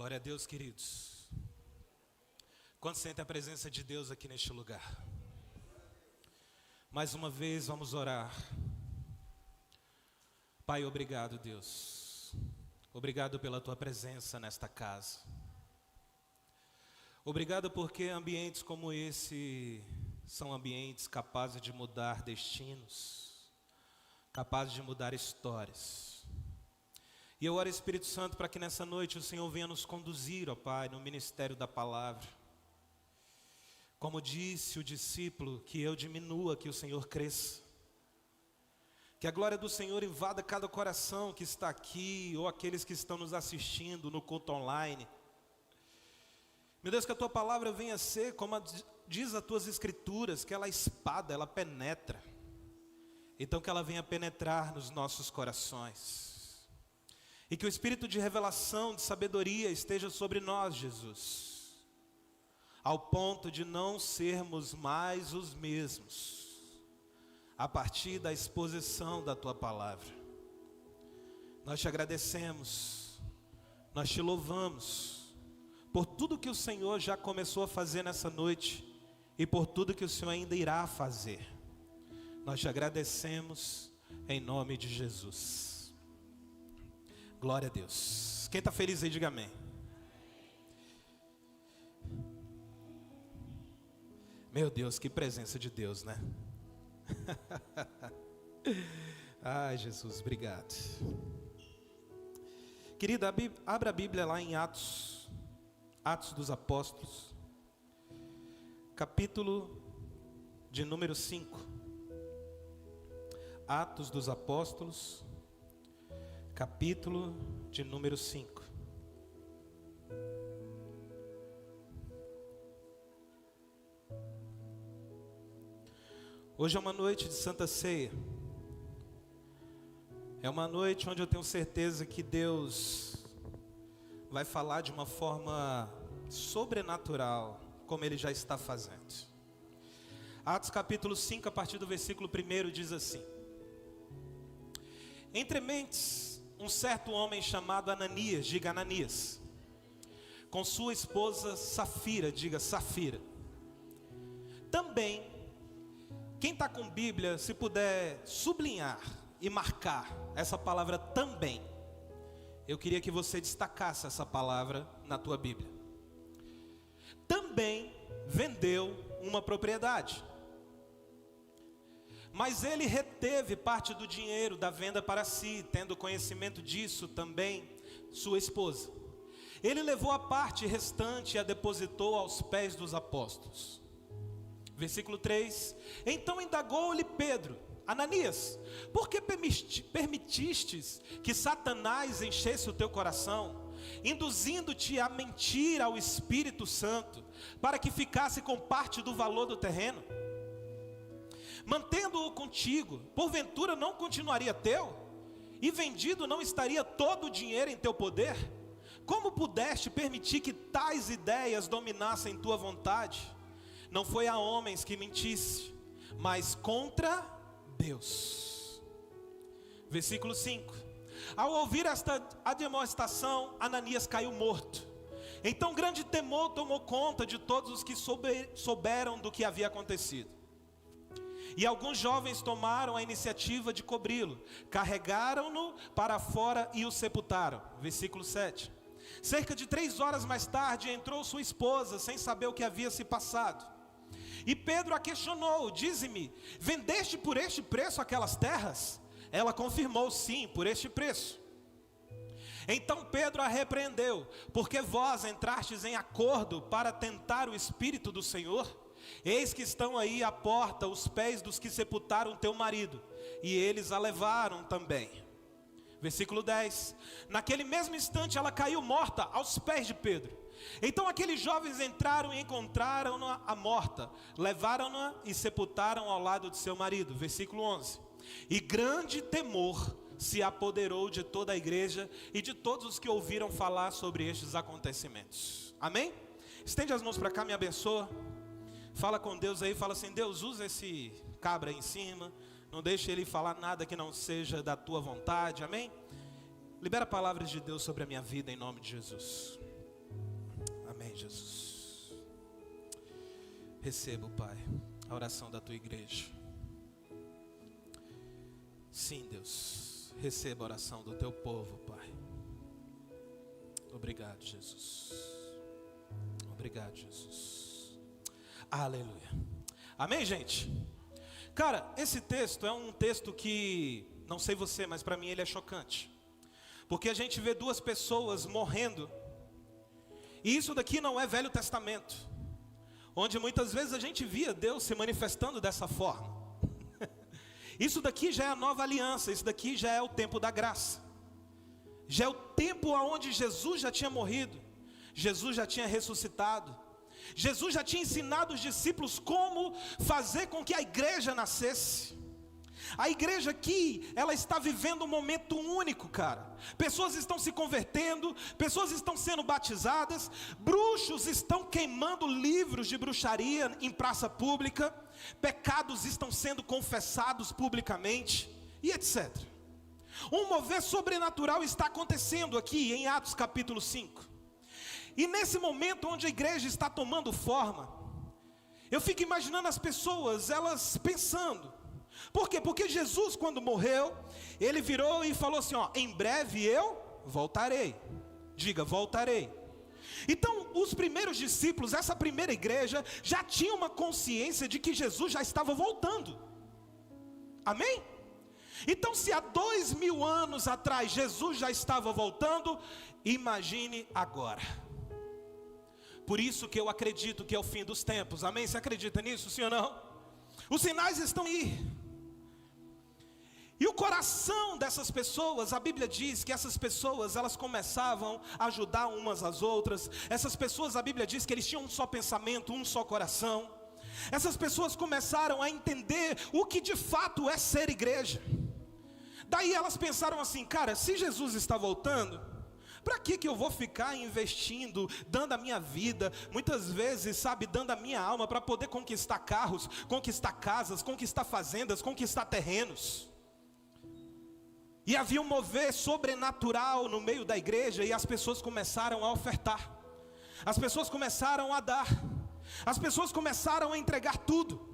Glória a Deus, queridos. Quanto sente a presença de Deus aqui neste lugar? Mais uma vez vamos orar. Pai, obrigado, Deus. Obrigado pela tua presença nesta casa. Obrigado porque ambientes como esse são ambientes capazes de mudar destinos, capazes de mudar histórias. E eu oro, Espírito Santo, para que nessa noite o Senhor venha nos conduzir, ó Pai, no ministério da palavra. Como disse o discípulo, que eu diminua, que o Senhor cresça. Que a glória do Senhor invada cada coração que está aqui, ou aqueles que estão nos assistindo no culto online. Meu Deus, que a tua palavra venha ser, como diz as tuas escrituras, que ela é espada, ela penetra. Então que ela venha penetrar nos nossos corações. E que o espírito de revelação, de sabedoria esteja sobre nós, Jesus. Ao ponto de não sermos mais os mesmos, a partir da exposição da tua palavra. Nós te agradecemos, nós te louvamos, por tudo que o Senhor já começou a fazer nessa noite, e por tudo que o Senhor ainda irá fazer. Nós te agradecemos em nome de Jesus. Glória a Deus. Quem está feliz aí, diga amém. Meu Deus, que presença de Deus, né? Ai, Jesus, obrigado. Querida, abra a Bíblia lá em Atos dos Apóstolos, capítulo de número 5. Atos dos Apóstolos, capítulo de número 5. Hoje é uma noite de Santa Ceia. É uma noite onde eu tenho certeza que Deus vai falar de uma forma sobrenatural, como Ele já está fazendo. Atos capítulo 5, a partir do versículo 1, diz assim: Entre mentes, um certo homem chamado Ananias, diga Ananias, com sua esposa Safira, diga Safira. Também, quem está com Bíblia, se puder sublinhar e marcar essa palavra também, eu queria que você destacasse essa palavra na tua Bíblia. Também vendeu uma propriedade, mas ele reteve parte do dinheiro da venda para si, tendo conhecimento disso também sua esposa. Ele levou a parte restante e a depositou aos pés dos apóstolos. Versículo 3: Então indagou-lhe Pedro: Ananias, por que permitistes que Satanás enchesse o teu coração, induzindo-te a mentir ao Espírito Santo, para que ficasse com parte do valor do terreno? Mantendo-o contigo, porventura não continuaria teu? E vendido não estaria todo o dinheiro em teu poder? Como pudeste permitir que tais ideias dominassem tua vontade? Não foi a homens que mentisse, mas contra Deus. Versículo 5: Ao ouvir esta admoestação, Ananias caiu morto. Então grande temor tomou conta de todos os que souberam do que havia acontecido. E alguns jovens tomaram a iniciativa de cobri-lo, carregaram-no para fora e o sepultaram. Versículo 7. Cerca de 3 horas mais tarde entrou sua esposa, sem saber o que havia se passado. E Pedro a questionou: Dize-me, vendeste por este preço aquelas terras? Ela confirmou: sim, por este preço. Então Pedro a repreendeu: porque vós entrastes em acordo para tentar o Espírito do Senhor? Eis que estão aí à porta os pés dos que sepultaram teu marido, e eles a levaram também. Versículo 10. Naquele mesmo instante ela caiu morta aos pés de Pedro. Então aqueles jovens entraram e encontraram-na a morta, levaram-na e sepultaram ao lado de seu marido. Versículo 11. E grande temor se apoderou de toda a igreja e de todos os que ouviram falar sobre estes acontecimentos. Amém? Estende as mãos para cá, me abençoa. Fala com Deus aí, fala assim: Deus, usa esse cabra aí em cima, não deixe ele falar nada que não seja da tua vontade, amém? Libera palavras de Deus sobre a minha vida em nome de Jesus. Jesus. Receba, Pai, a oração da tua igreja. Sim, Deus, receba a oração do teu povo, Pai. Obrigado, Jesus. Obrigado, Jesus. Aleluia. Amém, gente? Cara, esse texto é um texto que, não sei você, mas para mim ele é chocante. Porque a gente vê duas pessoas morrendo. E isso daqui não é Velho Testamento, onde muitas vezes a gente via Deus se manifestando dessa forma. Isso daqui já é a nova aliança, isso daqui já é o tempo da graça. Já é o tempo onde Jesus já tinha morrido, Jesus já tinha ressuscitado, Jesus já tinha ensinado os discípulos como fazer com que a igreja nascesse. A igreja aqui, ela está vivendo um momento único, cara. Pessoas estão se convertendo, pessoas estão sendo batizadas, bruxos estão queimando livros de bruxaria em praça pública, pecados estão sendo confessados publicamente, e etc. Um mover sobrenatural está acontecendo aqui em Atos capítulo 5. E nesse momento onde a igreja está tomando forma, eu fico imaginando as pessoas, elas pensando. Por quê? Porque Jesus, quando morreu, ele virou e falou assim, em breve eu voltarei. Diga, voltarei. Então, os primeiros discípulos, essa primeira igreja, já tinha uma consciência de que Jesus já estava voltando. Amém? Então, se há 2000 anos atrás Jesus já estava voltando, imagine agora. Por isso que eu acredito que é o fim dos tempos. Amém? Você acredita nisso, sim ou não? Os sinais estão aí. E o coração dessas pessoas, a Bíblia diz que essas pessoas, elas começavam a ajudar umas às outras. Essas pessoas, a Bíblia diz que eles tinham um só pensamento, um só coração. Essas pessoas começaram a entender o que de fato é ser igreja. Daí elas pensaram assim, cara, se Jesus está voltando, para que eu vou ficar investindo, dando a minha vida, muitas vezes, sabe, dando a minha alma para poder conquistar carros, conquistar casas, conquistar fazendas, conquistar terrenos? E havia um mover sobrenatural no meio da igreja, e as pessoas começaram a ofertar, as pessoas começaram a dar, as pessoas começaram a entregar tudo.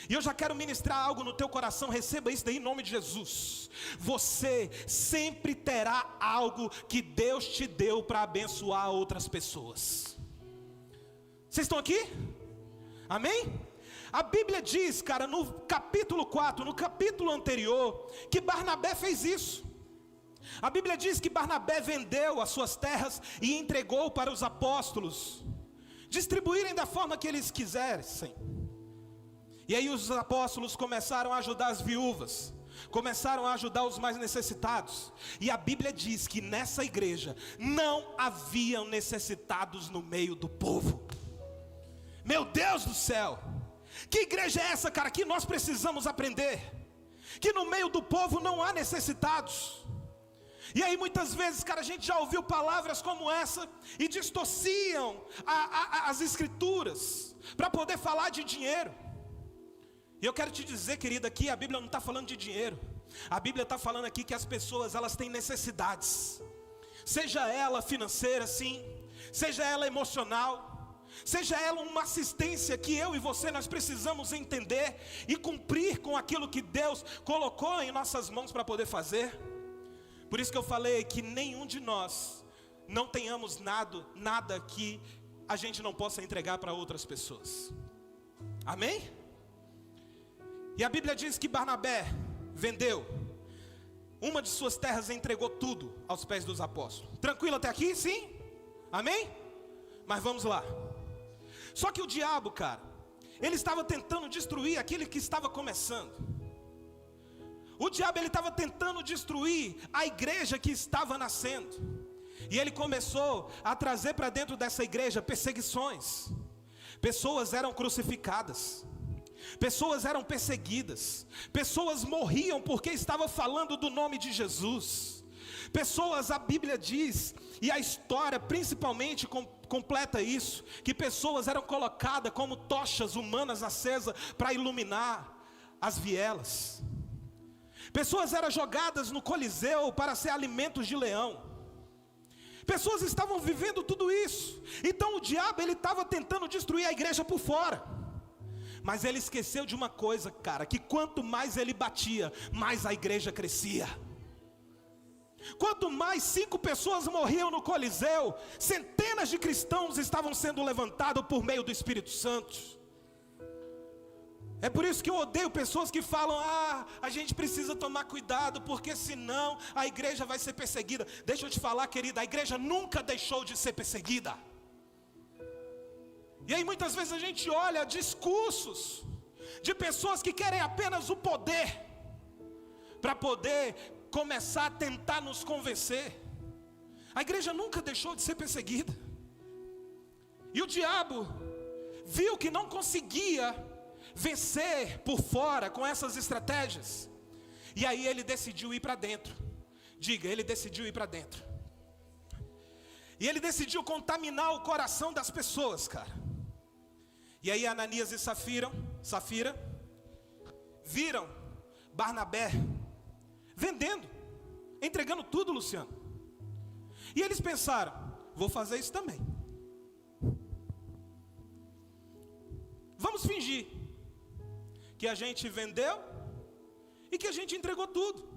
E eu já quero ministrar algo no teu coração, receba isso daí em nome de Jesus. Você sempre terá algo que Deus te deu para abençoar outras pessoas. Vocês estão aqui? Amém? A Bíblia diz, cara, no capítulo 4, no capítulo anterior, que Barnabé fez isso. A Bíblia diz que Barnabé vendeu as suas terras e entregou para os apóstolos distribuírem da forma que eles quisessem. E aí os apóstolos começaram a ajudar as viúvas, começaram a ajudar os mais necessitados. E a Bíblia diz que nessa igreja não haviam necessitados no meio do povo. Meu Deus do céu! Que igreja é essa, cara, que nós precisamos aprender? Que no meio do povo não há necessitados. E aí muitas vezes, cara, a gente já ouviu palavras como essa e distorciam as escrituras para poder falar de dinheiro. E eu quero te dizer, querida, que a Bíblia não está falando de dinheiro. A Bíblia está falando aqui que as pessoas, elas têm necessidades. Seja ela financeira, sim. Seja ela emocional. Seja ela uma assistência que eu e você, nós precisamos entender e cumprir com aquilo que Deus colocou em nossas mãos para poder fazer. Por isso que eu falei que nenhum de nós não tenhamos nada que a gente não possa entregar para outras pessoas. Amém? E a Bíblia diz que Barnabé vendeu uma de suas terras e entregou tudo aos pés dos apóstolos. Tranquilo até aqui? Sim? Amém? Mas vamos lá. Só que o diabo, cara, ele estava tentando destruir aquele que estava começando. O diabo, ele estava tentando destruir a igreja que estava nascendo. E ele começou a trazer para dentro dessa igreja perseguições. Pessoas eram crucificadas. Pessoas eram perseguidas. Pessoas morriam porque estavam falando do nome de Jesus. Pessoas, a Bíblia diz, e a história principalmente completa isso, que pessoas eram colocadas como tochas humanas acesas para iluminar as vielas. Pessoas eram jogadas no Coliseu para ser alimentos de leão. Pessoas estavam vivendo tudo isso. Então o diabo, ele estava tentando destruir a igreja por fora. Mas ele esqueceu de uma coisa, cara, que quanto mais ele batia, mais a igreja crescia. Quanto mais 5 pessoas morriam no Coliseu, centenas de cristãos estavam sendo levantados por meio do Espírito Santo. É por isso que eu odeio pessoas que falam: a gente precisa tomar cuidado, porque senão a igreja vai ser perseguida. Deixa eu te falar, querida, a igreja nunca deixou de ser perseguida. E aí muitas vezes a gente olha discursos de pessoas que querem apenas o poder, para poder começar a tentar nos convencer. A igreja nunca deixou de ser perseguida. E o diabo viu que não conseguia vencer por fora com essas estratégias. E aí ele decidiu ir para dentro. Diga, ele decidiu ir para dentro. E ele decidiu contaminar o coração das pessoas, cara. E aí Ananias e Safira viram Barnabé vendendo, entregando tudo, Luciano. E eles pensaram: vou fazer isso também. Vamos fingir que a gente vendeu e que a gente entregou tudo.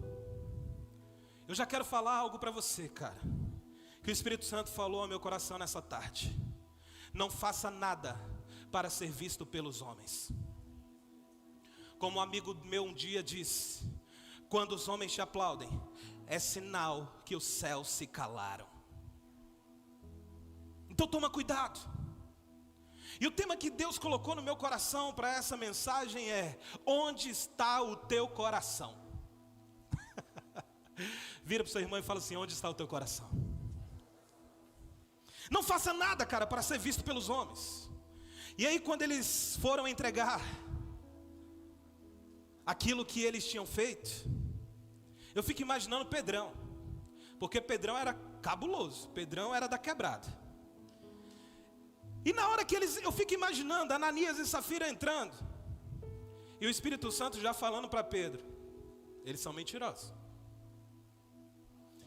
Eu já quero falar algo para você, cara, que o Espírito Santo falou ao meu coração nessa tarde. Não faça nada para ser visto pelos homens. Como um amigo meu um dia disse: quando os homens te aplaudem, é sinal que os céus se calaram. Então toma cuidado. E o tema que Deus colocou no meu coração para essa mensagem é: onde está o teu coração? Vira para o seu irmão e fala assim: onde está o teu coração? Não faça nada, cara, para ser visto pelos homens. E aí quando eles foram entregar aquilo que eles tinham feito, eu fico imaginando Pedrão, porque Pedrão era cabuloso, Pedrão era da quebrada. E na hora que eu fico imaginando Ananias e Safira entrando, e o Espírito Santo já falando para Pedro: eles são mentirosos.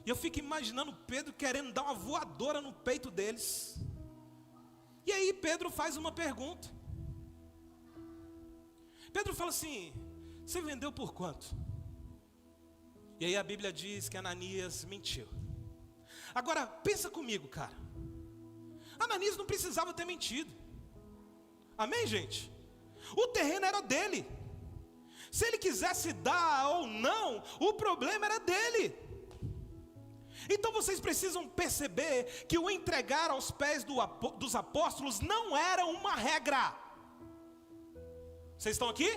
E eu fico imaginando Pedro querendo dar uma voadora no peito deles. E aí Pedro faz uma pergunta. Pedro fala assim: você vendeu por quanto? E aí a Bíblia diz que Ananias mentiu. Agora pensa comigo, cara. Ananias não precisava ter mentido. Amém, gente? O terreno era dele. Se ele quisesse dar ou não, o problema era dele. Então vocês precisam perceber que o entregar aos pés dos apóstolos não era uma regra. Vocês estão aqui?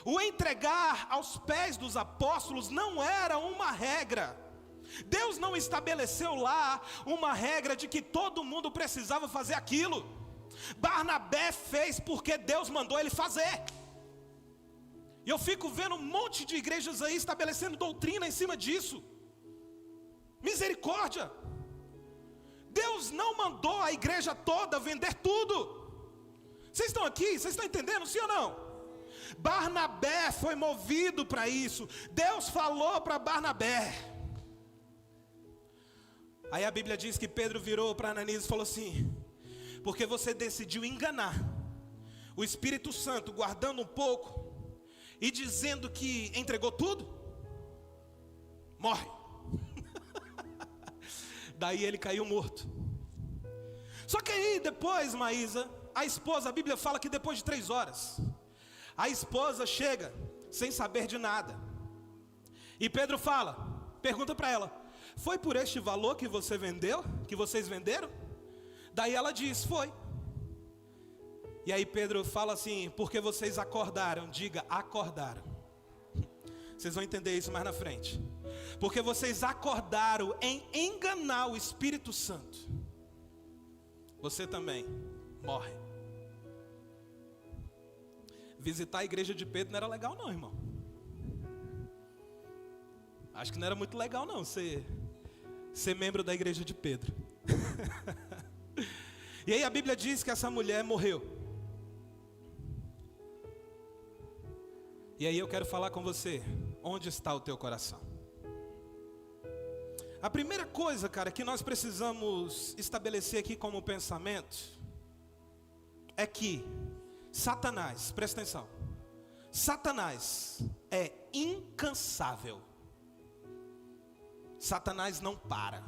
O entregar aos pés dos apóstolos não era uma regra. Deus não estabeleceu lá uma regra de que todo mundo precisava fazer aquilo. Barnabé fez porque Deus mandou ele fazer. E eu fico vendo um monte de igrejas aí estabelecendo doutrina em cima disso. Misericórdia. Deus não mandou a igreja toda vender tudo. Vocês estão aqui? Vocês estão entendendo, sim ou não? Barnabé foi movido para isso. Deus falou para Barnabé. Aí a Bíblia diz que Pedro virou para Ananias e falou assim: porque você decidiu enganar o Espírito Santo, guardando um pouco e dizendo que entregou tudo, morre. Daí ele caiu morto. Só que aí depois, Maísa, a esposa, a Bíblia fala que depois de 3 horas, a esposa chega sem saber de nada. E Pedro pergunta para ela: foi por este valor que você vendeu? Que vocês venderam? Daí ela diz: foi. E aí Pedro fala assim: porque vocês acordaram. Diga, acordaram. Vocês vão entender isso mais na frente. Porque vocês acordaram em enganar o Espírito Santo, você também morre. Visitar a igreja de Pedro não era legal não, irmão. Acho que não era muito legal não ser membro da igreja de Pedro. E aí a Bíblia diz que essa mulher morreu. E aí eu quero falar com você: onde está o teu coração? A primeira coisa, cara, que nós precisamos estabelecer aqui como pensamento é que Satanás, presta atenção, Satanás é incansável. Satanás não para.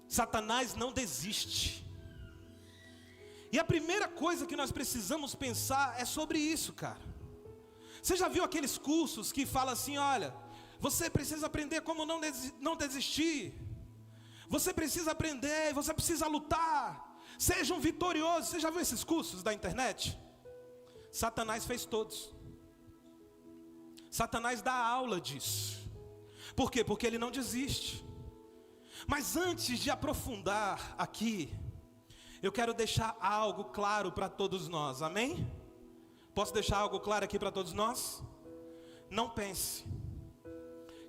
Satanás não desiste. E a primeira coisa que nós precisamos pensar é sobre isso, cara. Você já viu aqueles cursos que falam assim, olha, você precisa aprender como não desistir. Você precisa aprender, você precisa lutar. Seja um vitorioso. Você já viu esses cursos da internet? Satanás fez todos. Satanás dá aula disso. Por quê? Porque ele não desiste. Mas antes de aprofundar aqui, eu quero deixar algo claro para todos nós, amém? Posso deixar algo claro aqui para todos nós? Não pense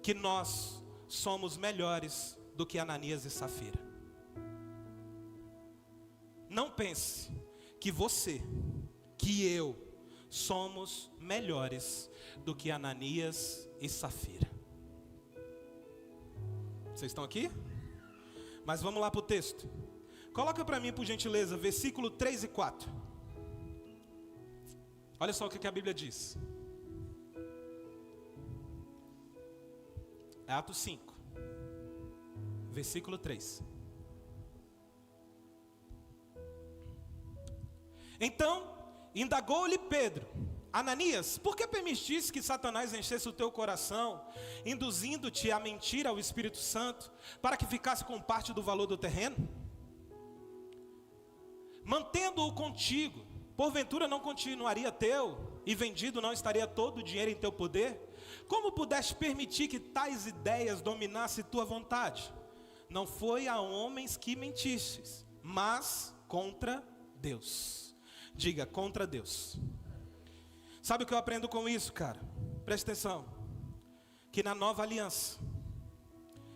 que nós somos melhores do que Ananias e Safira. Não pense que você, que eu, somos melhores do que Ananias e Safira. Vocês estão aqui? Mas vamos lá para o texto. Coloca para mim, por gentileza, versículo 3 e 4. Olha só o que a Bíblia diz. É Atos 5, versículo 3. Então, indagou-lhe Pedro: Ananias, por que permitiste que Satanás enchesse o teu coração, induzindo-te a mentir ao Espírito Santo, para que ficasse com parte do valor do terreno? Mantendo-o contigo, porventura não continuaria teu, e vendido não estaria todo o dinheiro em teu poder? Como pudeste permitir que tais ideias dominassem tua vontade? Não foi a homens que mentistes, mas contra Deus. Diga, contra Deus. Sabe o que eu aprendo com isso, cara? Presta atenção. Que na nova aliança,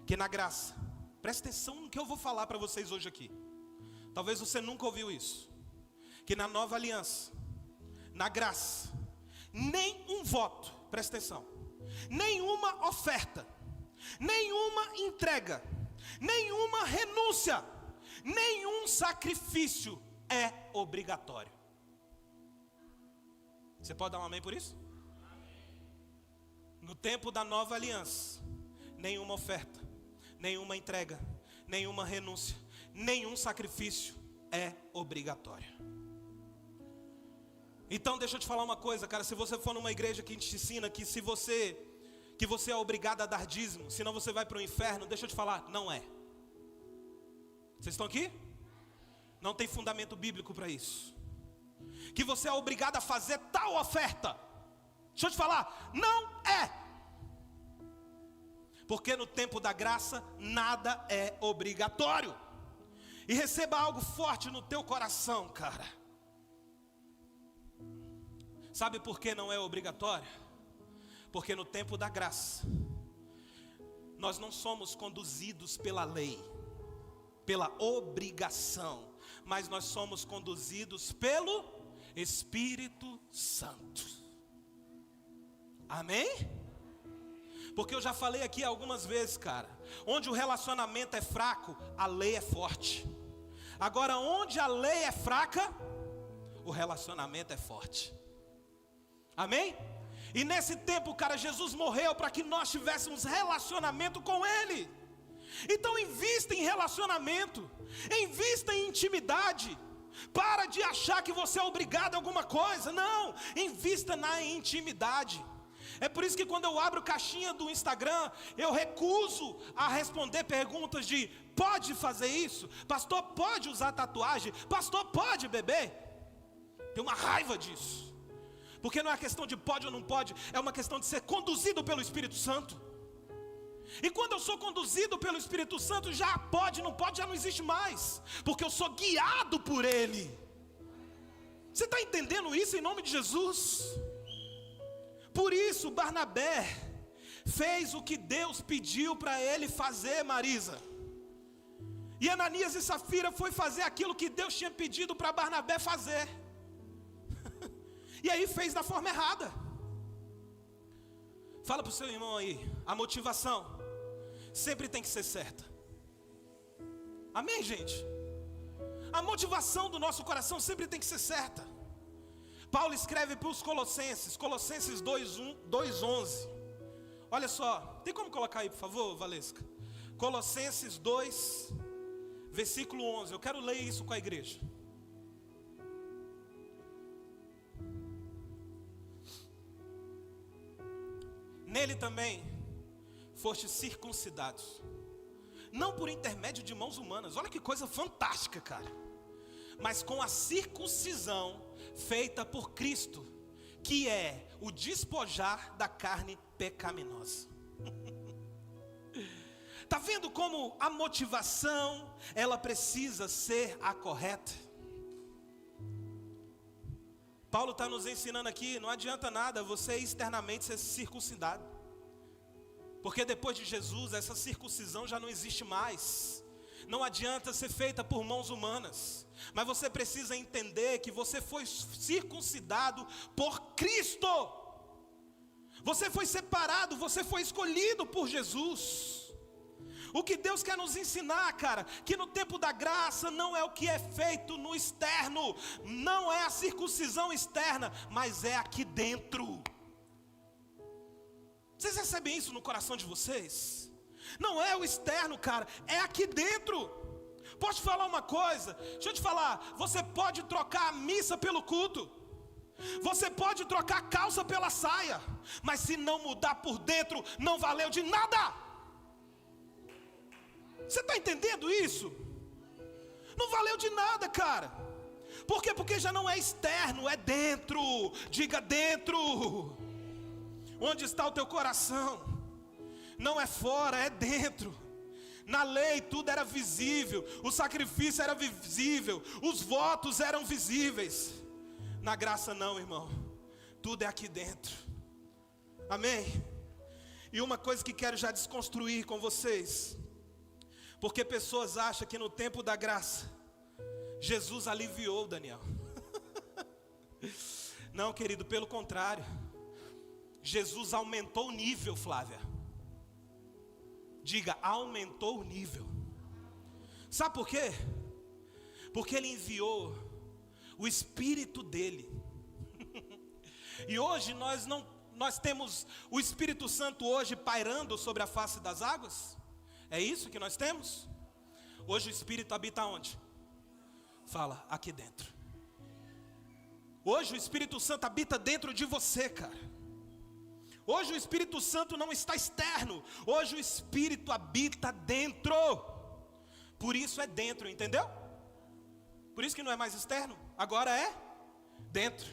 que na graça, presta atenção no que eu vou falar para vocês hoje aqui. Talvez você nunca ouviu isso. Que na nova aliança, na graça, nem um voto, presta atenção, nenhuma oferta, nenhuma entrega, nenhuma renúncia, nenhum sacrifício é obrigatório. Você pode dar um amém por isso? No tempo da nova aliança, nenhuma oferta, nenhuma entrega, nenhuma renúncia, nenhum sacrifício é obrigatório. Então deixa eu te falar uma coisa, cara. Se você for numa igreja que te ensina que você é obrigado a dar dízimo, senão você vai para o inferno, deixa eu te falar, não é. Vocês estão aqui? Não tem fundamento bíblico para isso. Que você é obrigado a fazer tal oferta, deixa eu te falar, não é. Porque no tempo da graça, nada é obrigatório. E receba algo forte no teu coração, cara. Sabe por que não é obrigatório? Porque no tempo da graça, nós não somos conduzidos pela lei, pela obrigação, mas nós somos conduzidos pelo Espírito Santo. Amém? Porque eu já falei aqui algumas vezes, cara, onde o relacionamento é fraco, a lei é forte. Agora, onde a lei é fraca, o relacionamento é forte. Amém? E nesse tempo, cara, Jesus morreu para que nós tivéssemos relacionamento com Ele. Então invista em relacionamento, invista em intimidade. Para de achar que você é obrigado a alguma coisa. Não, invista na intimidade. É por isso que quando eu abro caixinha do Instagram, eu recuso a responder perguntas de: pode fazer isso? Pastor, pode usar tatuagem? Pastor, pode beber? Tenho uma raiva disso. Porque não é questão de pode ou não pode, é uma questão de ser conduzido pelo Espírito Santo. E quando eu sou conduzido pelo Espírito Santo, já pode, não pode, já não existe mais. Porque eu sou guiado por Ele. Você está entendendo isso em nome de Jesus? Por isso Barnabé fez o que Deus pediu para ele fazer, Marisa. E Ananias e Safira foi fazer aquilo que Deus tinha pedido para Barnabé fazer. E aí fez da forma errada. Fala para o seu irmão aí, a motivação sempre tem que ser certa. Amém, gente? A motivação do nosso coração sempre tem que ser certa. Paulo escreve para os Colossenses, Colossenses 2:11. Olha só, tem como colocar aí, por favor, Valesca? Colossenses 2, versículo 11. Eu quero ler isso com a igreja. Nele também fostes circuncidados, não por intermédio de mãos humanas. Olha que coisa fantástica, cara. Mas com a circuncisão feita por Cristo, que é o despojar da carne pecaminosa. Está vendo como a motivação, ela precisa ser a correta? Paulo está nos ensinando aqui, não adianta nada você externamente ser circuncidado. Porque depois de Jesus, essa circuncisão já não existe mais. Não adianta ser feita por mãos humanas. Mas você precisa entender que você foi circuncidado por Cristo. Você foi separado, você foi escolhido por Jesus. O que Deus quer nos ensinar, cara, que no tempo da graça não é o que é feito no externo, não é a circuncisão externa, mas é aqui dentro. Vocês recebem isso no coração de vocês? Não é o externo, cara, é aqui dentro. Posso te falar uma coisa? Deixa eu te falar, você pode trocar a missa pelo culto, você pode trocar a calça pela saia, mas se não mudar por dentro, não valeu de nada. Você está entendendo isso? Não valeu de nada, cara. Por quê? Porque já não é externo, é dentro. Diga dentro. Onde está o teu coração? Não é fora, é dentro. Na lei tudo era visível, o sacrifício era visível, os votos eram visíveis. Na graça não, irmão. Tudo é aqui dentro. Amém? E uma coisa que quero já desconstruir com vocês, porque pessoas acham que no tempo da graça Jesus aliviou Daniel. Não, querido, pelo contrário. Jesus aumentou o nível, Flávia. Diga, aumentou o nível. Sabe por quê? Porque Ele enviou o Espírito dEle. E hoje nós temos o Espírito Santo hoje pairando sobre a face das águas. É isso que nós temos? Hoje o Espírito habita onde? Fala, aqui dentro. Hoje o Espírito Santo habita dentro de você, cara. Hoje o Espírito Santo não está externo. Hoje o Espírito habita dentro. Por isso é dentro, entendeu? Por isso que não é mais externo, agora é dentro.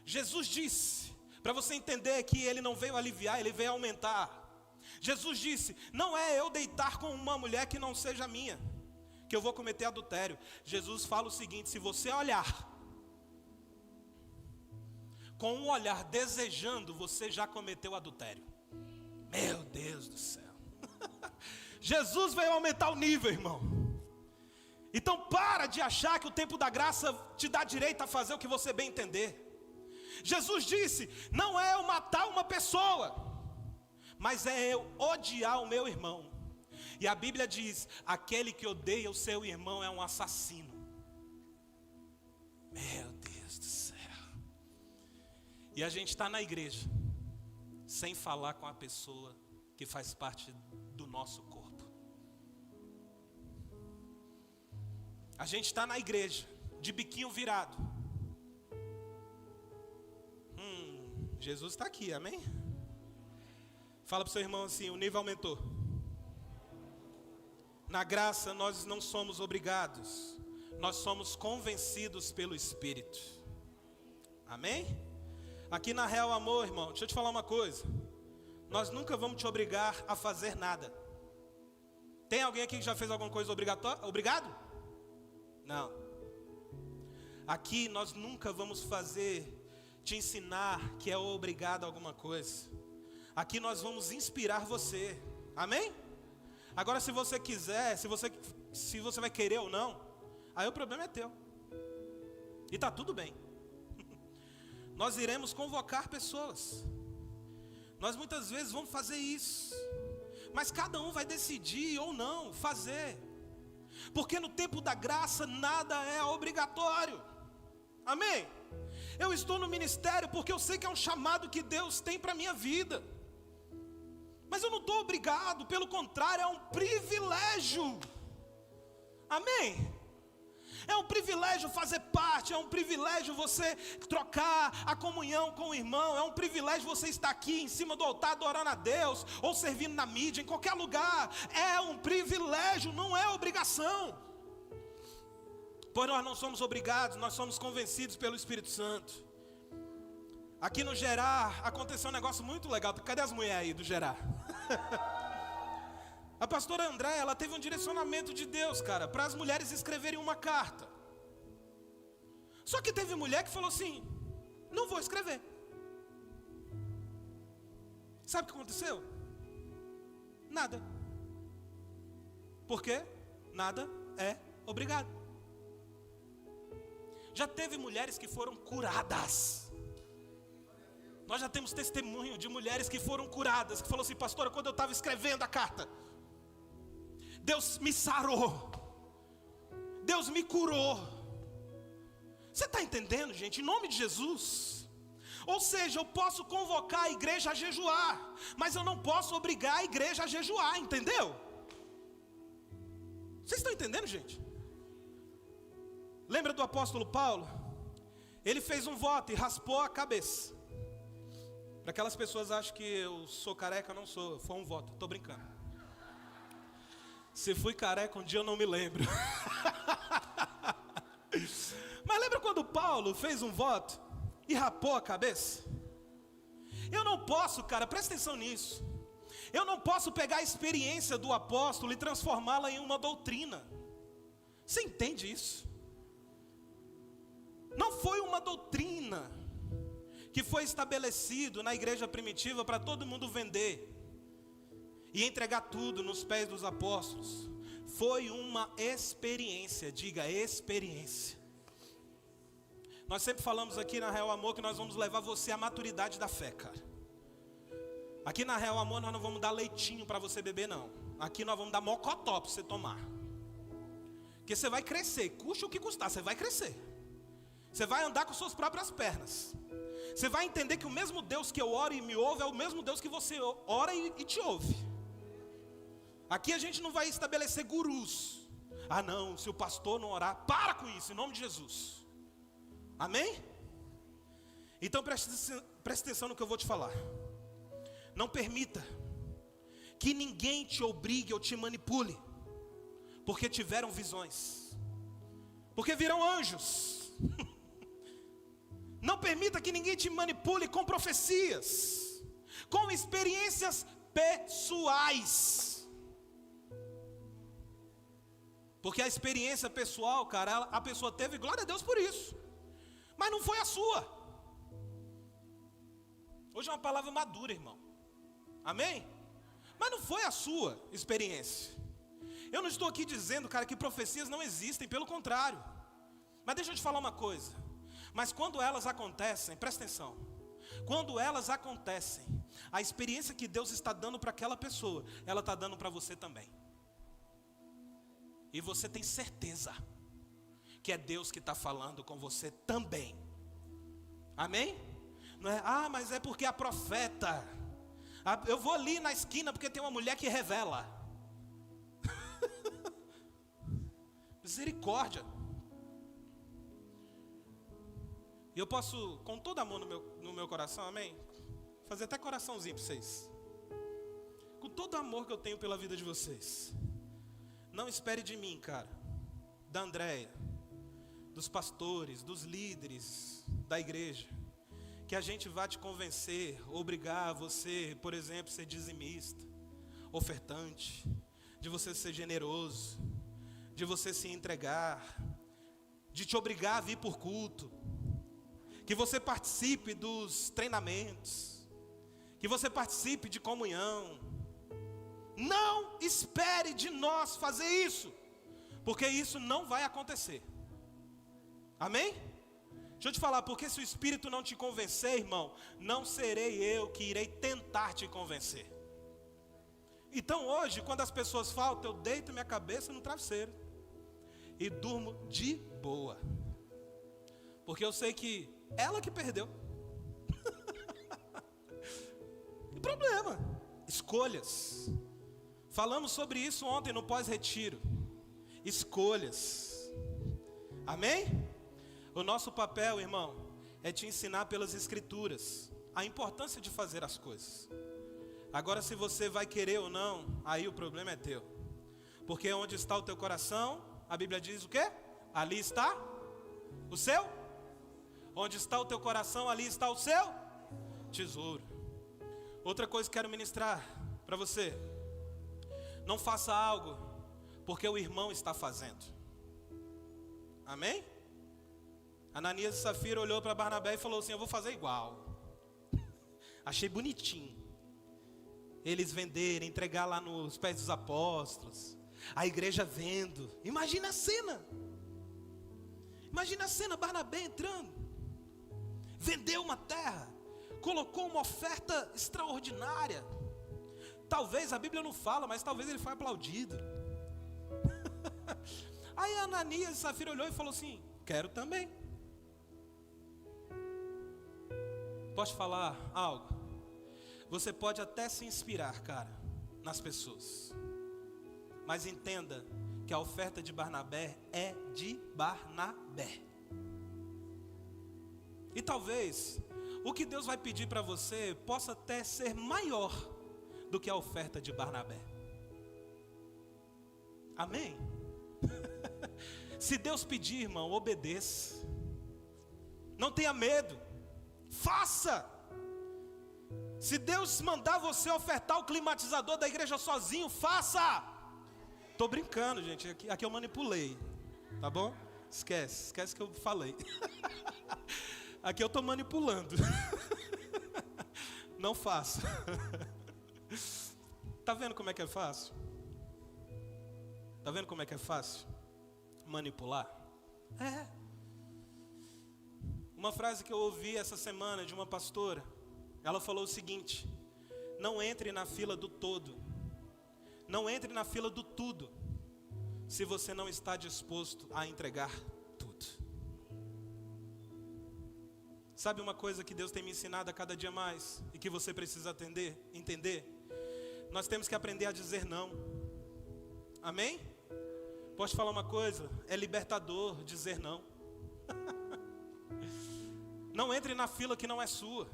Jesus disse, para você entender que Ele não veio aliviar, Ele veio aumentar. Jesus disse, não é eu deitar com uma mulher que não seja minha, que eu vou cometer adultério. Jesus fala o seguinte, se você olhar com um olhar desejando, você já cometeu adultério. Meu Deus do céu. Jesus veio aumentar o nível, irmão. Então para de achar que o tempo da graça te dá direito a fazer o que você bem entender. Jesus disse, não é eu matar uma pessoa, mas é eu odiar o meu irmão. E a Bíblia diz, aquele que odeia o seu irmão é um assassino. Meu Deus do céu. E a gente está na igreja, sem falar com a pessoa que faz parte do nosso corpo. A gente está na igreja, de biquinho virado. Jesus está aqui, amém? Fala para o seu irmão assim, o nível aumentou. Na graça nós não somos obrigados, nós somos convencidos pelo Espírito. Amém? Aqui na Real Amor, irmão, deixa eu te falar uma coisa. Nós nunca vamos te obrigar a fazer nada. Tem alguém aqui que já fez alguma coisa obrigado? Não. Aqui nós nunca vamos te ensinar que é obrigado a alguma coisa. Aqui nós vamos inspirar você. Amém? Agora se você quiser, se você vai querer ou não, aí o problema é teu. E está tudo bem. Nós iremos convocar pessoas. Nós muitas vezes vamos fazer isso. Mas cada um vai decidir ou não fazer. Porque no tempo da graça nada é obrigatório. Amém? Eu estou no ministério porque eu sei que é um chamado que Deus tem para a minha vida. Mas eu não estou obrigado, pelo contrário, é um privilégio. Amém? É um privilégio fazer parte, é um privilégio você trocar a comunhão com o irmão, é um privilégio você estar aqui em cima do altar adorando a Deus, ou servindo na mídia, em qualquer lugar. É um privilégio, não é obrigação. Pois nós não somos obrigados, nós somos convencidos pelo Espírito Santo. Aqui no Gerar aconteceu um negócio muito legal. Cadê as mulheres aí do Gerar? A pastora André, ela teve um direcionamento de Deus, cara, para as mulheres escreverem uma carta. Só que teve mulher que falou assim: não vou escrever. Sabe o que aconteceu? Nada. Por quê? Nada é obrigado. Já teve mulheres que foram curadas. Nós já temos testemunho de mulheres que foram curadas, que falou assim: pastora, quando eu estava escrevendo a carta, Deus me sarou, Deus me curou. Você está entendendo, gente? Em nome de Jesus. Ou seja, eu posso convocar a igreja a jejuar, mas eu não posso obrigar a igreja a jejuar, entendeu? Vocês estão entendendo, gente? Lembra do apóstolo Paulo? Ele fez um voto e raspou a cabeça. Para aquelas pessoas acham que eu sou careca, não sou, foi um voto, estou brincando. Se fui careca um dia eu não me lembro. Mas lembra quando Paulo fez um voto e rapou a cabeça? Eu não posso, cara, presta atenção nisso. Eu não posso pegar a experiência do apóstolo e transformá-la em uma doutrina. Você entende isso? Não foi uma doutrina que foi estabelecido na igreja primitiva para todo mundo vender e entregar tudo nos pés dos apóstolos. Foi uma experiência, diga experiência. Nós sempre falamos aqui na Real Amor que nós vamos levar você à maturidade da fé, cara. Aqui na Real Amor nós não vamos dar leitinho para você beber, não. Aqui nós vamos dar mocotó para você tomar. Porque você vai crescer, custe o que custar, você vai crescer. Você vai andar com suas próprias pernas. Você vai entender que o mesmo Deus que eu oro e me ouve é o mesmo Deus que você ora e te ouve. Aqui a gente não vai estabelecer gurus. Ah não, se o pastor não orar, para com isso, em nome de Jesus. Amém? Então preste atenção no que eu vou te falar. Não permita que ninguém te obrigue ou te manipule, porque tiveram visões, porque viram anjos. Não permita que ninguém te manipule com profecias, com experiências pessoais. Porque a experiência pessoal, cara, a pessoa teve, glória a Deus por isso, mas não foi a sua. Hoje é uma palavra madura, irmão. Amém? Mas não foi a sua experiência. Eu não estou aqui dizendo, cara, que profecias não existem, pelo contrário. Mas deixa eu te falar uma coisa. Mas quando elas acontecem, presta atenção. Quando elas acontecem, a experiência que Deus está dando para aquela pessoa, ela está dando para você também. E você tem certeza que é Deus que está falando com você também. Amém? Não é, mas é porque a profeta. Eu vou ali na esquina porque tem uma mulher que revela. Misericórdia. E eu posso, com todo amor no meu coração, amém? Fazer até coraçãozinho para vocês. Com todo o amor que eu tenho pela vida de vocês. Não espere de mim, cara, da Andréia, dos pastores, dos líderes da igreja, que a gente vá te convencer, obrigar você, por exemplo, ser dizimista, ofertante, de você ser generoso, de você se entregar, de te obrigar a vir por culto, que você participe dos treinamentos, que você participe de comunhão. Não espere de nós fazer isso, porque isso não vai acontecer. Amém? Deixa eu te falar, porque se o Espírito não te convencer, irmão, não serei eu que irei tentar te convencer. Então hoje, quando as pessoas faltam, eu deito minha cabeça no travesseiro e durmo de boa. Porque eu sei que ela que perdeu. Que problema? Escolhas. Falamos sobre isso ontem no pós-retiro. Escolhas. Amém? O nosso papel, irmão, é te ensinar pelas Escrituras a importância de fazer as coisas. Agora, se você vai querer ou não, aí o problema é teu. Porque onde está o teu coração, a Bíblia diz o quê? Ali está o seu. Onde está o teu coração, ali está o seu tesouro. Outra coisa que quero ministrar para você: não faça algo porque o irmão está fazendo. Amém? Ananias e Safira olhou para Barnabé e falou assim: eu vou fazer igual. Achei bonitinho eles venderem, entregar lá nos pés dos apóstolos, a igreja vendo. Imagina a cena. Imagina a cena, Barnabé entrando, vendeu uma terra, colocou uma oferta extraordinária. Talvez, a Bíblia não fala, mas talvez ele foi aplaudido. Aí Ananias e Safira olhou e falou assim: quero também. Posso falar algo? Você pode até se inspirar, cara, nas pessoas, mas entenda que a oferta de Barnabé é de Barnabé. E talvez o que Deus vai pedir para você possa até ser maior do que a oferta de Barnabé. Amém? Se Deus pedir, irmão, obedeça. Não tenha medo. Faça. Se Deus mandar você ofertar o climatizador da igreja sozinho, faça. Tô brincando, gente. Aqui eu manipulei. Tá bom? Esquece que eu falei. Aqui eu tô manipulando. Não faça. Tá vendo como é que é fácil? Tá vendo como é que é fácil manipular? É. Uma frase que eu ouvi essa semana de uma pastora, ela falou o seguinte: não entre na fila do todo, não entre na fila do tudo, se você não está disposto a entregar tudo. Sabe uma coisa que Deus tem me ensinado a cada dia mais e que você precisa entender? Nós temos que aprender a dizer não. Amém? Posso falar uma coisa? É libertador dizer não. Não entre na fila que não é sua.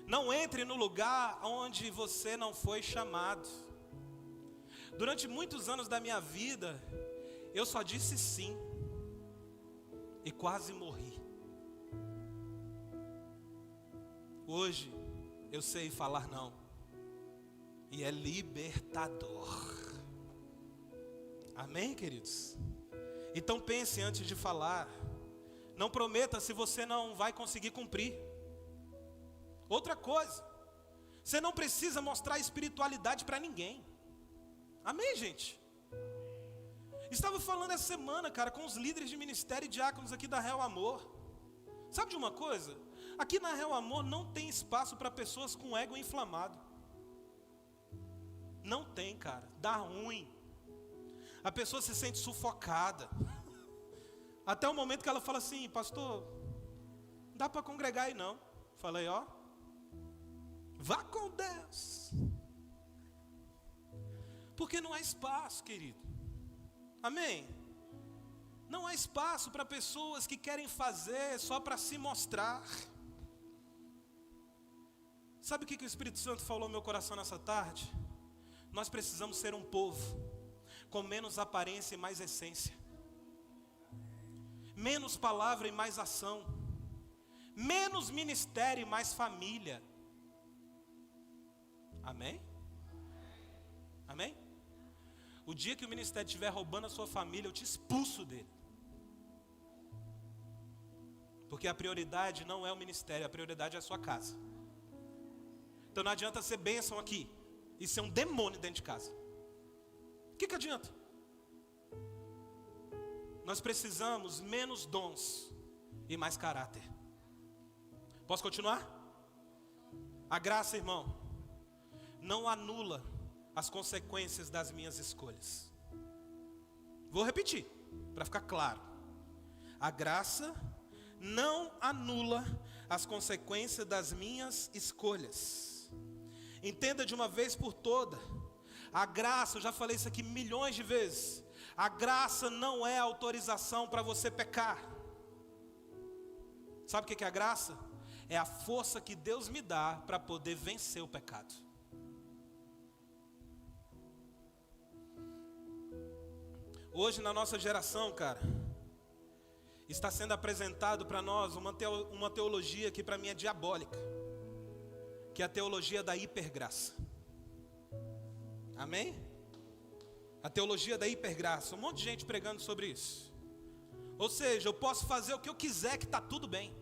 Não entre no lugar onde você não foi chamado. Durante muitos anos da minha vida, eu só disse sim e quase morri. Hoje, eu sei falar não, e é libertador. Amém, queridos? Então pense antes de falar. Não prometa se você não vai conseguir cumprir. Outra coisa, você não precisa mostrar espiritualidade para ninguém. Amém, gente? Estava falando essa semana, cara, com os líderes de ministério e diáconos aqui da Real Amor. Sabe de uma coisa? Aqui na Real Amor não tem espaço para pessoas com ego inflamado. Não tem, cara, dá ruim. A pessoa se sente sufocada. Até o momento que ela fala assim: pastor, não dá para congregar aí não. Falei: ó, vá com Deus. Porque não há espaço, querido. Amém? Não há espaço para pessoas que querem fazer só para se mostrar. Sabe o que o Espírito Santo falou no meu coração nessa tarde? Nós precisamos ser um povo com menos aparência e mais essência. Menos palavra e mais ação. Menos ministério e mais família. Amém? Amém? O dia que o ministério estiver roubando a sua família, eu te expulso dele. Porque a prioridade não é o ministério, a prioridade é a sua casa. Então não adianta ser bênção aqui e ser um demônio dentro de casa. O que adianta? Nós precisamos menos dons e mais caráter. Posso continuar? A graça, irmão, não anula as consequências das minhas escolhas. Vou repetir, para ficar claro. A graça não anula as consequências das minhas escolhas. Entenda de uma vez por toda, a graça, eu já falei isso aqui milhões de vezes, a graça não é autorização para você pecar. Sabe o que é a graça? É a força que Deus me dá para poder vencer o pecado. Hoje na nossa geração, cara, está sendo apresentado para nós uma teologia que para mim é diabólica, que é a teologia da hipergraça. Amém? A teologia da hipergraça, um monte de gente pregando sobre isso. Ou seja, eu posso fazer o que eu quiser que está tudo bem.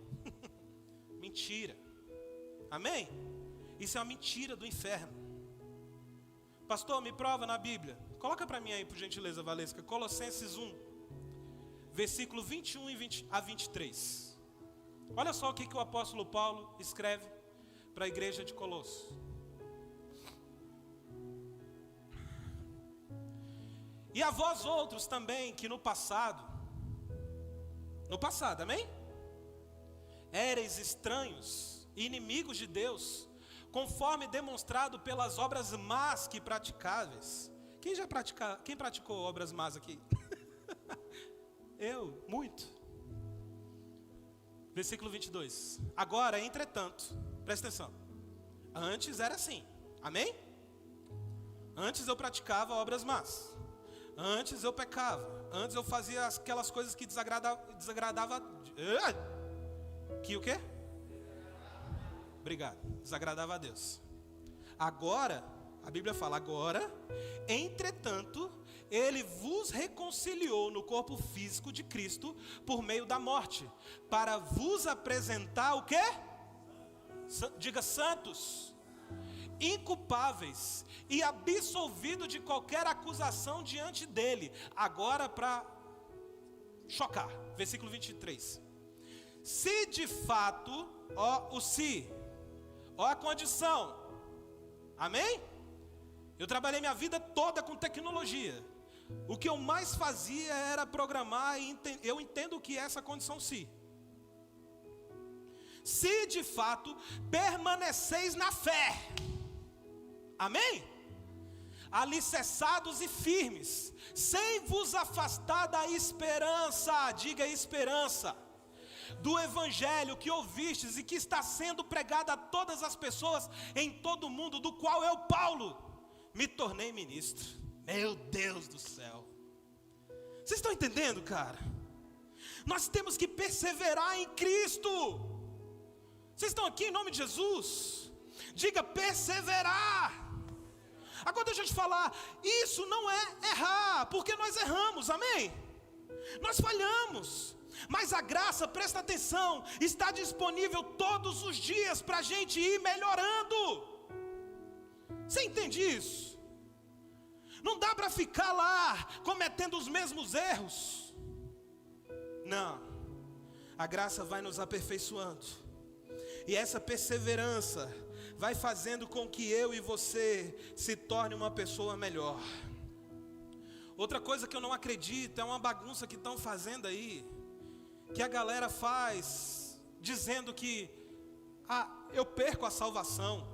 Mentira. Amém? Isso é uma mentira do inferno. Pastor, me prova na Bíblia. Coloca para mim aí, por gentileza, Valesca, Colossenses 1, versículo 21 a 23. Olha só o que o apóstolo Paulo escreve para a igreja de Colossos. E a vós outros também, que no passado, amém? Éreis estranhos e inimigos de Deus, conforme demonstrado pelas obras más que praticáveis. Quem praticou obras más aqui? Eu, muito. Versículo 22. Agora, entretanto, presta atenção. Antes era assim, amém? Antes eu praticava obras más. Antes eu pecava. Antes eu fazia aquelas coisas que desagradava. Que o quê? Obrigado. Desagradava a Deus. Agora, a Bíblia fala agora, entretanto, Ele vos reconciliou no corpo físico de Cristo por meio da morte, para vos apresentar o quê? Diga santos, inculpáveis e absolvidos de qualquer acusação diante dele. Agora para chocar, versículo 23. Se de fato, ó a condição, amém? Eu trabalhei minha vida toda com tecnologia. O que eu mais fazia era programar e eu entendo o que é essa condição se. Se de fato permaneceis na fé, amém? Alicerçados e firmes, sem vos afastar da esperança, diga esperança, do evangelho que ouvistes e que está sendo pregado a todas as pessoas em todo o mundo, do qual eu, Paulo, me tornei ministro. Meu Deus do céu. Vocês estão entendendo, cara? Nós temos que perseverar em Cristo. Vocês estão aqui em nome de Jesus? Diga perseverar. Agora deixa eu te falar, isso não é errar, porque nós erramos, amém? Nós falhamos, mas a graça, presta atenção, está disponível todos os dias para a gente ir melhorando. Você entende isso? Não dá para ficar lá cometendo os mesmos erros. Não, a graça vai nos aperfeiçoando, e essa perseverança vai fazendo com que eu e você se torne uma pessoa melhor. Outra coisa que eu não acredito é uma bagunça que estão fazendo aí, que a galera faz, dizendo que eu perco a salvação.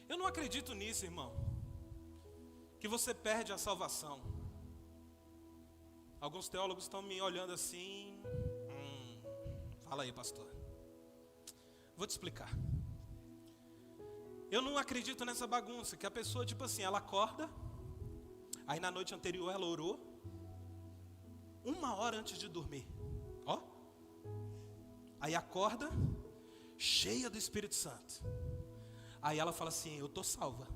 Eu não acredito nisso, irmão, que você perde a salvação. Alguns teólogos estão me olhando assim. Fala aí, pastor. Vou te explicar. Eu não acredito nessa bagunça, que a pessoa, tipo assim, ela acorda, aí na noite anterior ela orou, 1 hora antes de dormir, ó. Aí acorda, cheia do Espírito Santo. Aí ela fala assim, eu estou salva.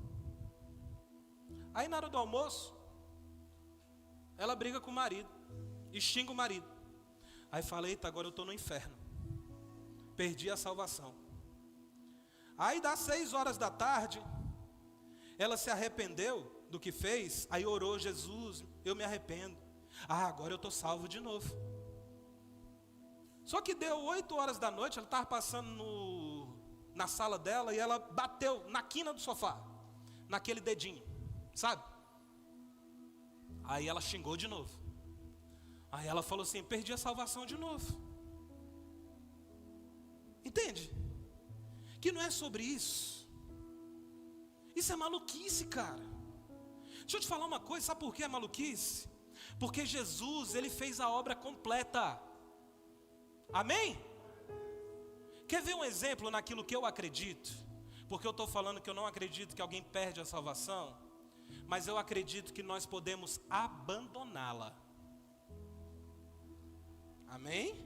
Aí na hora do almoço, ela briga com o marido e xinga o marido. Aí fala, eita, agora eu estou no inferno, perdi a salvação. Aí dá 6 horas da tarde, ela se arrependeu do que fez, aí orou, Jesus, eu me arrependo. Agora eu estou salvo de novo. Só que deu 8 horas da noite, ela estava passando na sala dela e ela bateu na quina do sofá, naquele dedinho, sabe? Aí ela xingou de novo. Aí ela falou assim: perdi a salvação de novo. Entende? Que não é sobre isso. Isso é maluquice, cara. Deixa eu te falar uma coisa, sabe por que é maluquice? Porque Jesus, ele fez a obra completa. Amém? Quer ver um exemplo naquilo que eu acredito? Porque eu estou falando que eu não acredito que alguém perde a salvação, mas eu acredito que nós podemos abandoná-la. Amém?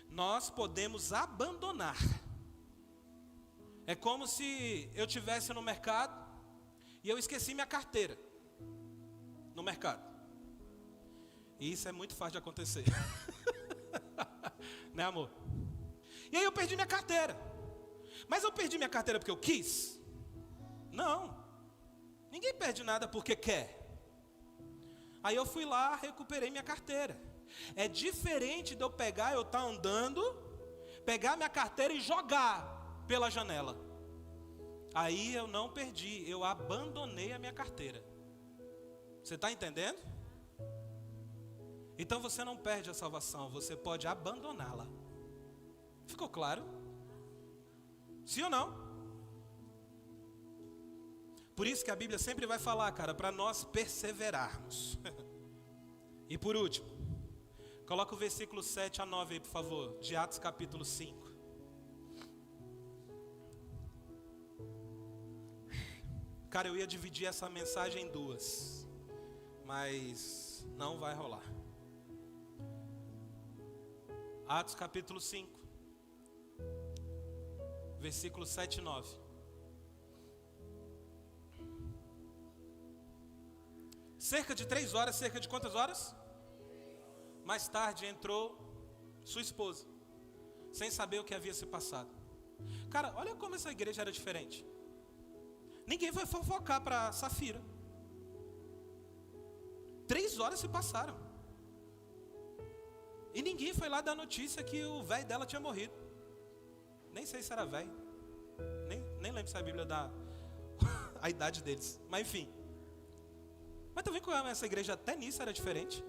Nós podemos abandonar. É como se eu estivesse no mercado e eu esqueci minha carteira no mercado. E isso é muito fácil de acontecer. Né, amor? E aí eu perdi minha carteira. Mas eu perdi minha carteira porque eu quis? Não. Ninguém perde nada porque quer. Aí eu fui lá, recuperei minha carteira. É diferente de eu pegar, eu estar andando, pegar minha carteira e jogar pela janela. Aí eu não perdi, eu abandonei a minha carteira. Você está entendendo? Então você não perde a salvação, você pode abandoná-la. Ficou claro? Sim ou não? Por isso que a Bíblia sempre vai falar, cara, para nós perseverarmos. E por último, coloca o versículo 7 a 9 aí, por favor, de Atos capítulo 5. Cara, eu ia dividir essa mensagem em duas, mas não vai rolar. Atos capítulo 5, versículo 7 e 9. Cerca de 3 horas, cerca de quantas horas? Mais tarde entrou sua esposa, sem saber o que havia se passado. Cara, olha como essa igreja era diferente. Ninguém foi fofocar para Safira. 3 horas se passaram. E ninguém foi lá dar notícia que o velho dela tinha morrido. Nem sei se era velho. Nem lembro se a Bíblia dá a idade deles. Mas enfim. Mas tá vendo como essa igreja até nisso era diferente?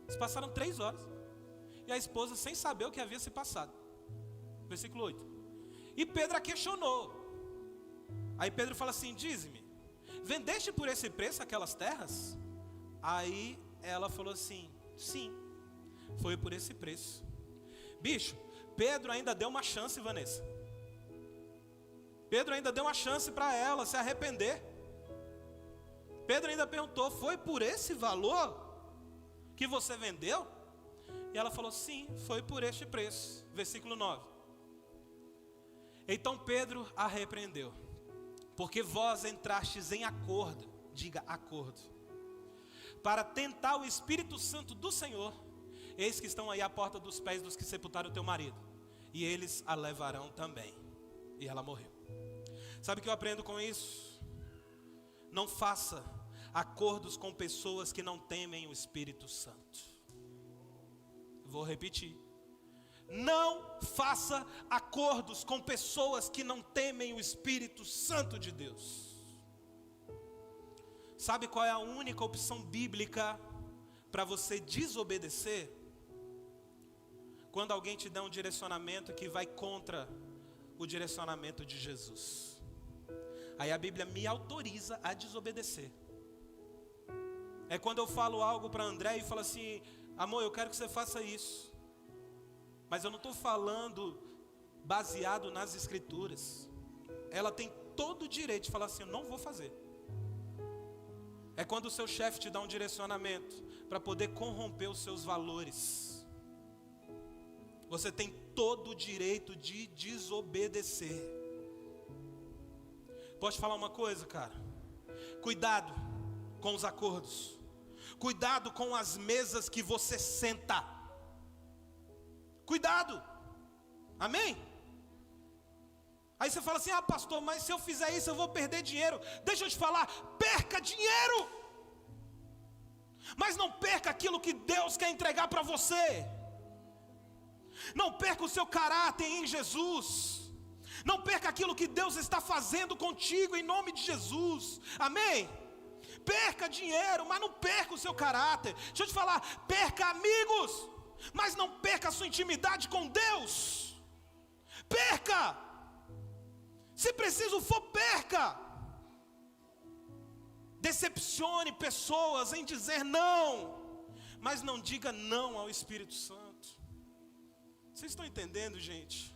Se passaram 3 horas. E a esposa sem saber o que havia se passado. Versículo 8. E Pedro a questionou. Aí Pedro fala assim: dize-me, vendeste por esse preço aquelas terras? Aí ela falou assim: sim, foi por esse preço. Bicho, Pedro ainda deu uma chance, Vanessa. Pedro ainda deu uma chance para ela se arrepender. Pedro ainda perguntou: foi por esse valor que você vendeu? E ela falou: sim, foi por este preço. Versículo 9. Então Pedro a repreendeu: porque vós entrastes em acordo, diga acordo, para tentar o Espírito Santo do Senhor. Eis que estão aí à porta dos pés dos que sepultaram o teu marido, e eles a levarão também. E ela morreu. Sabe o que eu aprendo com isso? Não faça acordos com pessoas que não temem o Espírito Santo. Vou repetir. Não faça acordos com pessoas que não temem o Espírito Santo de Deus. Sabe qual é a única opção bíblica para você desobedecer? Quando alguém te dá um direcionamento que vai contra o direcionamento de Jesus. Aí a Bíblia me autoriza a desobedecer. É quando eu falo algo para André e falo assim: amor, eu quero que você faça isso. Mas eu não estou falando baseado nas escrituras. Ela tem todo o direito de falar assim: eu não vou fazer. É quando o seu chefe te dá um direcionamento para poder corromper os seus valores. Você tem todo o direito de desobedecer. Posso te falar uma coisa, cara? Cuidado com os acordos. Cuidado com as mesas que você senta. Cuidado. Amém? Aí você fala assim: ah, pastor, mas se eu fizer isso eu vou perder dinheiro. Deixa eu te falar, perca dinheiro, mas não perca aquilo que Deus quer entregar para você. Não perca o seu caráter em Jesus. Não perca aquilo que Deus está fazendo contigo em nome de Jesus. Amém? Perca dinheiro, mas não perca o seu caráter. Deixa eu te falar, perca amigos, mas não perca a sua intimidade com Deus. Perca. Se preciso for, perca. Decepcione pessoas em dizer não, mas não diga não ao Espírito Santo. Vocês estão entendendo, gente?